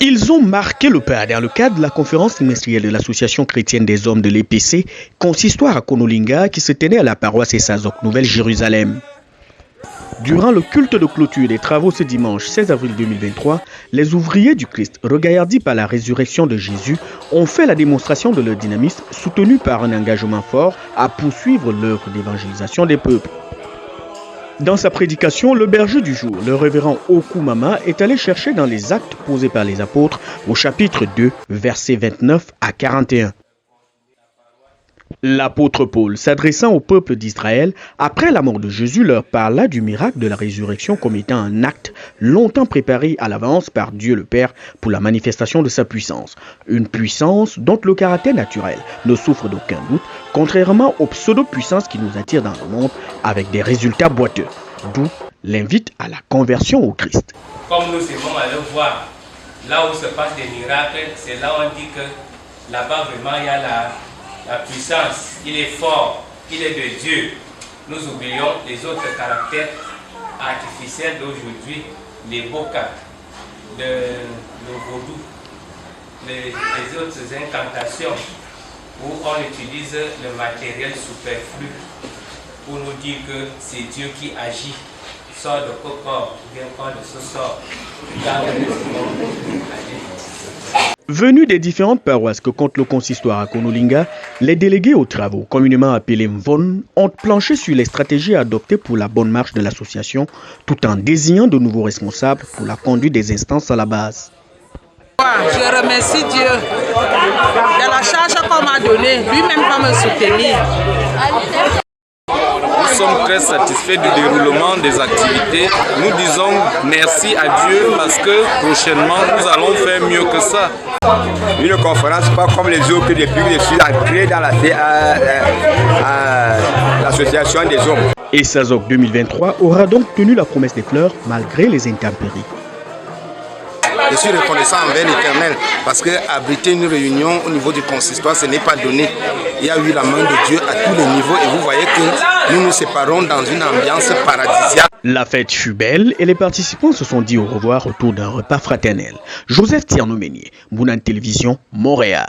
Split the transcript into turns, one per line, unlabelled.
Ils ont marqué le pas dans le cadre de la conférence trimestrielle de l'Association chrétienne des hommes de l'EPC, consistoire à Konolinga, qui se tenait à la paroisse Essazok Nouvelle-Jérusalem. Durant le culte de clôture des travaux ce dimanche 16 avril 2023, les ouvriers du Christ, regaillardis par la résurrection de Jésus, ont fait la démonstration de leur dynamisme, soutenu par un engagement fort à poursuivre l'œuvre d'évangélisation des peuples. Dans sa prédication, le berger du jour, le révérend Okumama, est allé chercher dans les actes posés par les apôtres au chapitre 2, versets 29 à 41. L'apôtre Paul, s'adressant au peuple d'Israël, après la mort de Jésus, leur parla du miracle de la résurrection comme étant un acte longtemps préparé à l'avance par Dieu le Père pour la manifestation de sa puissance. Une puissance dont le caractère naturel ne souffre d'aucun doute, contrairement aux pseudo-puissances qui nous attirent dans le monde avec des résultats boiteux. D'où l'invite à la conversion au Christ.
Comme nous aimons aller voir, là où se passent des miracles, c'est là où on dit que là-bas vraiment il y a la puissance, il est fort, il est de Dieu. Nous oublions les autres caractères artificiels d'aujourd'hui, les bokas, le vaudou, les autres incantations où on utilise le matériel superflu pour nous dire que c'est Dieu qui agit. Sort de corps, bien corps de ce sort.
Venus des différentes paroisses que compte le consistoire à Konolinga, les délégués aux travaux, communément appelés Mvon, ont planché sur les stratégies adoptées pour la bonne marche de l'association, tout en désignant de nouveaux responsables pour la conduite des instances à la base.
Je remercie Dieu de la charge qu'on m'a donnée, lui-même va me soutenir.
Nous sommes très satisfaits du déroulement des activités. Nous disons merci à Dieu parce que prochainement nous allons faire mieux que ça.
Une conférence pas comme les autres depuis que je suis entré dans l'association des hommes.
Essazok 2023 aura donc tenu la promesse des fleurs malgré les intempéries.
Je suis reconnaissant envers l'Éternel parce qu'abriter une réunion au niveau du consistoire, ce n'est pas donné. Il y a eu la main de Dieu à tous les niveaux et vous voyez que nous nous séparons dans une ambiance paradisiaque.
La fête fut belle et les participants se sont dit au revoir autour d'un repas fraternel. Joseph Tierno-Meunier, Mounan Télévision, Montréal.